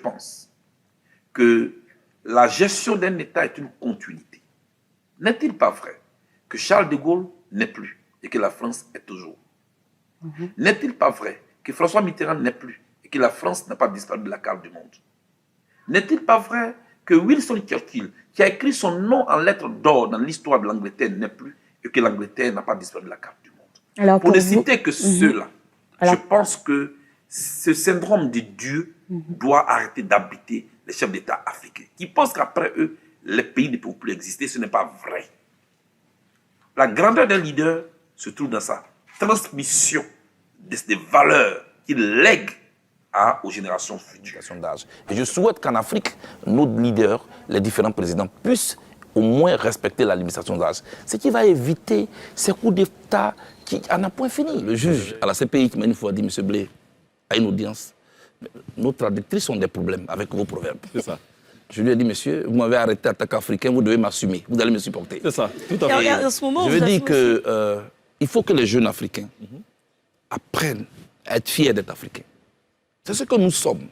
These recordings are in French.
pense que la gestion d'un État est une continuité. N'est-il pas vrai que Charles de Gaulle n'est plus et que la France est toujours? N'est-il pas vrai que François Mitterrand n'est plus et que la France n'a pas disparu de la carte du monde? N'est-il pas vrai que Winston Churchill, qui a écrit son nom en lettres d'or dans l'histoire de l'Angleterre, n'est plus et que l'Angleterre n'a pas disparu de la carte du monde? Alors, pour ne citer que ceux-là, je pense que ce syndrome de Dieu doit arrêter d'habiter les chefs d'État africains qui pensent qu'après eux, les pays ne peuvent plus exister. Ce n'est pas vrai. La grandeur d'un leader se trouve dans sa transmission des valeurs qu'il lègue aux générations futures. Et je souhaite qu'en Afrique, nos leaders, les différents présidents, puissent au moins respecter la limitation d'âge. Ce qui va éviter ces coups d'État qui en a point fini. Le juge à la CPI qui m'a une fois dit, M. Blé, à une audience, nos traductrices ont des problèmes avec vos proverbes. C'est ça. Je lui ai dit, monsieur, vous m'avez arrêté à attaque africain, vous devez m'assumer, vous allez me supporter. C'est ça, tout à fait. En ce moment, je veux dire qu'il faut que les jeunes Africains apprennent à être fiers d'être Africains. C'est ce que nous sommes.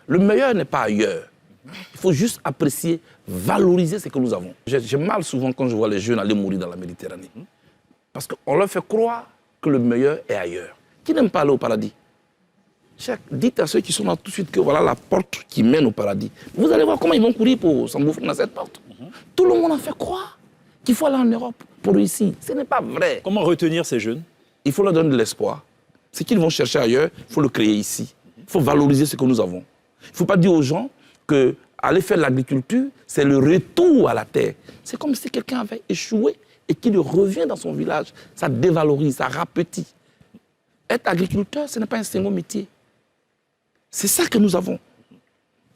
Le meilleur n'est pas ailleurs. Il faut juste apprécier, valoriser ce que nous avons. J'ai mal souvent quand je vois les jeunes aller mourir dans la Méditerranée. Parce qu'on leur fait croire que le meilleur est ailleurs. Qui n'aime pas aller au paradis? Dites à ceux qui sont là tout de suite que voilà la porte qui mène au paradis. Vous allez voir comment ils vont courir pour s'engouffrer dans cette porte. Tout le monde a fait croire qu'il faut aller en Europe pour réussir. Ce n'est pas vrai. Comment retenir ces jeunes? Il faut leur donner de l'espoir. Ce qu'ils vont chercher ailleurs, il faut le créer ici. Il faut valoriser ce que nous avons. Il ne faut pas dire aux gens qu'aller faire l'agriculture, c'est le retour à la terre. C'est comme si quelqu'un avait échoué et qu'il revient dans son village. Ça dévalorise, ça rapetit. Être agriculteur, ce n'est pas un second métier. C'est ça que nous avons.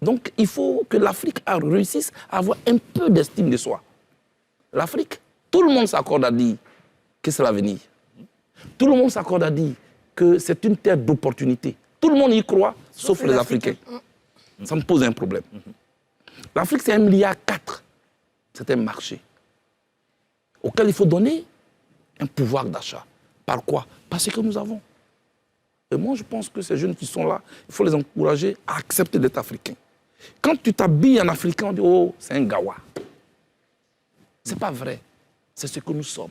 Donc, il faut que l'Afrique réussisse à avoir un peu d'estime de soi. L'Afrique, tout le monde s'accorde à dire que c'est l'avenir. Tout le monde s'accorde à dire que c'est une terre d'opportunité. Tout le monde y croit, sauf les Africains. Ça me pose un problème. L'Afrique, c'est 1,4 milliard. C'est un marché auquel il faut donner un pouvoir d'achat. Par quoi? Parce que nous avons. Et moi, je pense que ces jeunes qui sont là, il faut les encourager à accepter d'être africains. Quand tu t'habilles en africain, on dit « Oh, c'est un gawa ». Ce n'est pas vrai. C'est ce que nous sommes.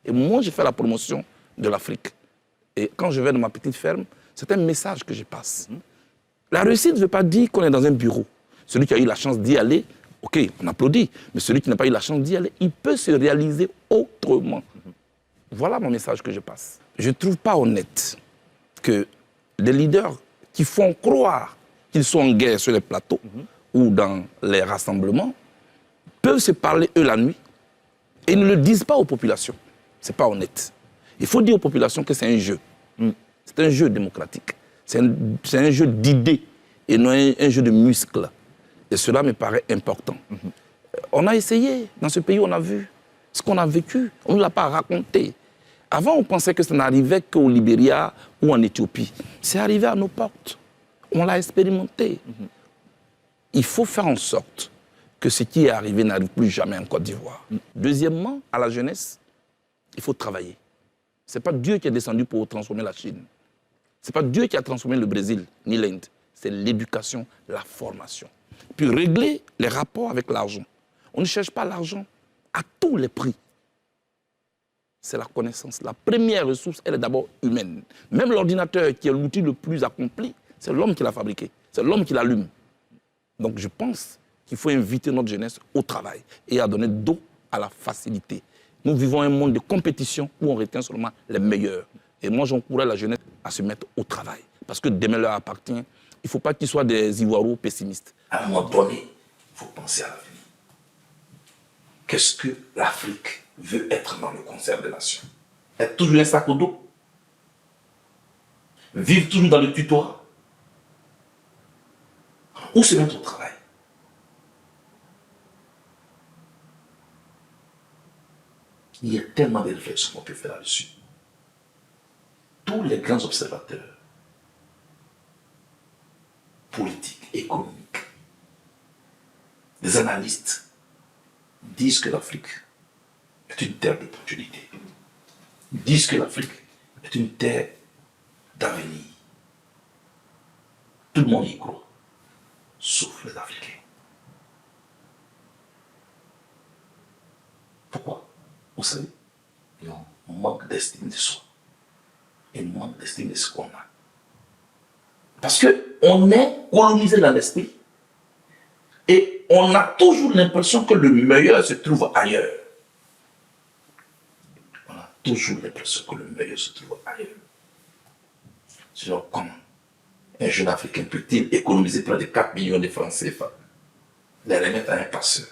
Et moi, j'ai fait la promotion de l'Afrique. Et quand je vais dans ma petite ferme, c'est un message que je passe. La réussite ne veut pas dire qu'on est dans un bureau. Celui qui a eu la chance d'y aller, ok, on applaudit. Mais celui qui n'a pas eu la chance d'y aller, il peut se réaliser autrement. Voilà mon message que je passe. Je ne trouve pas honnête que les leaders qui font croire qu'ils sont en guerre sur les plateaux ou dans les rassemblements peuvent se parler eux la nuit et ne le disent pas aux populations. Ce n'est pas honnête. Il faut dire aux populations que c'est un jeu. C'est un jeu démocratique. C'est un jeu d'idées et non un jeu de muscles. Et cela me paraît important. On a essayé. Dans ce pays, on a vu ce qu'on a vécu. On ne l'a pas raconté. Avant, on pensait que ça n'arrivait qu'au Libéria ou en Éthiopie. C'est arrivé à nos portes. On l'a expérimenté. Il faut faire en sorte que ce qui est arrivé n'arrive plus jamais en Côte d'Ivoire. Deuxièmement, à la jeunesse, il faut travailler. Ce n'est pas Dieu qui est descendu pour transformer la Chine. Ce n'est pas Dieu qui a transformé le Brésil, ni l'Inde. C'est l'éducation, la formation. Puis régler les rapports avec l'argent. On ne cherche pas l'argent à tous les prix. C'est la connaissance. La première ressource, elle est d'abord humaine. Même l'ordinateur, qui est l'outil le plus accompli, c'est l'homme qui l'a fabriqué. C'est l'homme qui l'allume. Donc je pense qu'il faut inviter notre jeunesse au travail et à donner dos à la facilité. Nous vivons un monde de compétition où on retient seulement les meilleurs. Et moi, j'encourage la jeunesse à se mettre au travail. Parce que demain leur appartient. Il ne faut pas qu'ils soient des Ivoiros pessimistes. À un moment donné, il faut penser à l'avenir. Qu'est-ce que l'Afrique veut être dans le concert des nations? Être toujours un sac au dos? Vivre toujours dans le tutorat? Ou se mettre au travail? Il y a tellement de réflexions qu'on peut faire là-dessus. Tous les grands observateurs politiques, économiques, les analystes disent que l'Afrique est une terre d'opportunité. Disent que l'Afrique est une terre d'avenir. Tout le monde y croit. sauf les Africains. Pourquoi? Vous savez, on manque d'estime de soi. Et on manque d'estime de ce qu'on a. Parce qu'on est colonisé dans l'esprit. Et on a toujours l'impression que le meilleur se trouve ailleurs. On a toujours l'impression que le meilleur se trouve ailleurs. Sinon, comment un jeune Africain peut-il économiser près de 4 millions de francs CFA, les remettre à un passeur,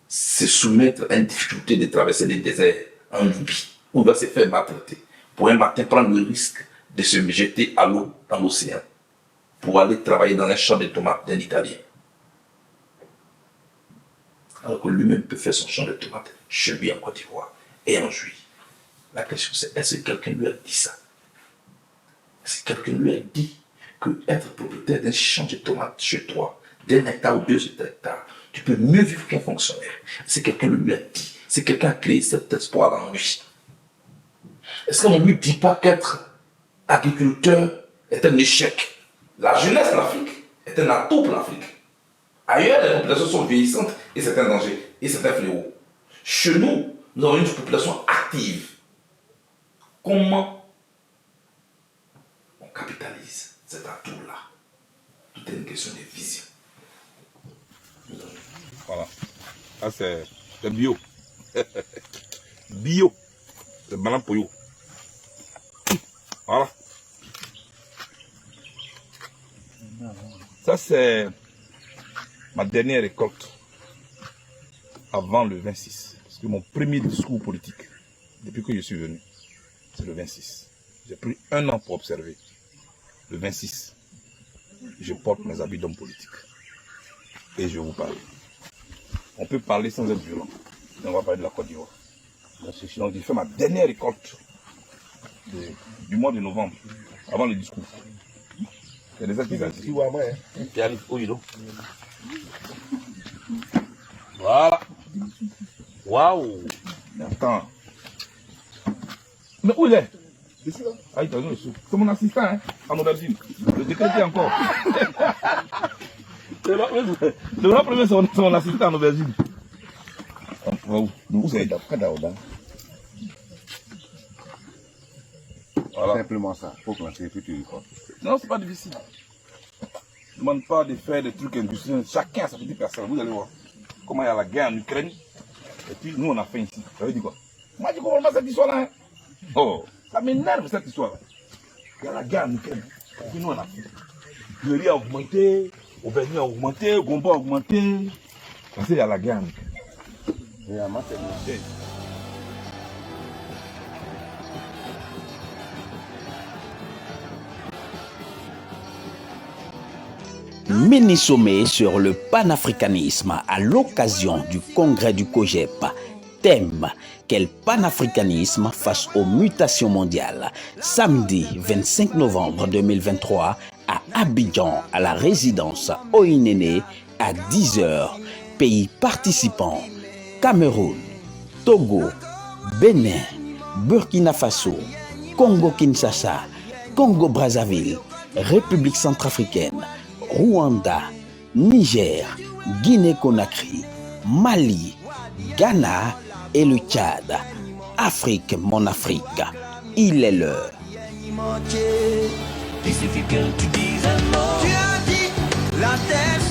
se soumettre à une difficulté de traverser les déserts en Libye, où il va se faire maltraiter, pour un matin prendre le risque de se jeter à l'eau dans l'océan, pour aller travailler dans un champ de tomates d'un Italien. Alors que lui-même peut faire son champ de tomates chez lui en Côte d'Ivoire et en Juillet. La question c'est, est-ce que quelqu'un lui a dit ça? Est-ce que quelqu'un lui a dit que être propriétaire d'un champ de tomates chez toi, d'un hectare ou 2 hectares, tu peux mieux vivre qu'un fonctionnaire? C'est quelqu'un lui a dit, c'est quelqu'un a créé cet espoir en lui. Est-ce qu'on ne lui dit pas qu'être agriculteur est un échec? La jeunesse de l'Afrique est un atout pour l'Afrique. Ailleurs, les populations sont vieillissantes et c'est un danger, et c'est un fléau. Chez nous, nous avons une population active. Comment on capitalise cet atout-là? Tout est une question de vision. Voilà. Ça, c'est bio. Bio. C'est banane pour you. Voilà. Ça, c'est ma dernière récolte avant le 26. Parce que mon premier discours politique, depuis que je suis venu, c'est le 26. J'ai pris 1 an pour observer. Le 26, je porte mes habits d'homme politique. Et je vous parle. On peut parler sans être violent. Et on va parler de la Côte d'Ivoire. Donc j'ai fait ma dernière récolte du mois de novembre, avant le discours. Il y a des activités. Voilà. Waouh. Attends. Mais où il est? Ah, il est ici. C'est mon assistant, hein, en aubergine. Le décrété encore. Le grand premier, c'est mon assistant en aubergine. Où c'est? Voilà. Simplement ça, il faut planter puis tu récoltes. Non, c'est pas difficile. Je ne demande pas de faire des trucs industriels. Chacun a sa petite personne. Vous allez voir comment il y a la guerre en Ukraine. Et puis nous, on a fait ici. Ça veut dire quoi? Moi, je ne comprends pas cette histoire-là. Hein. Oh, ça m'énerve cette histoire-là. Il y a la guerre en Ukraine. Et puis nous, on a fait. Le riz a augmenté, aubergine a augmenté, gombo a augmenté. Parce qu'il y a la guerre en Ukraine. Réellement, c'est bien. Mini-sommet sur le panafricanisme à l'occasion du congrès du COGEP. Thème: quel panafricanisme face aux mutations mondiales. Samedi 25 novembre 2023 à Abidjan, à la résidence Oinene à 10h. Pays participants: Cameroun, Togo, Bénin, Burkina Faso, Congo-Kinshasa, Congo-Brazzaville, République centrafricaine, Rwanda, Niger, Guinée-Conakry, Mali, Ghana et le Tchad. Afrique, mon Afrique, il est l'heure. Il suffit que tu dises un mot. Tu as dit la terre.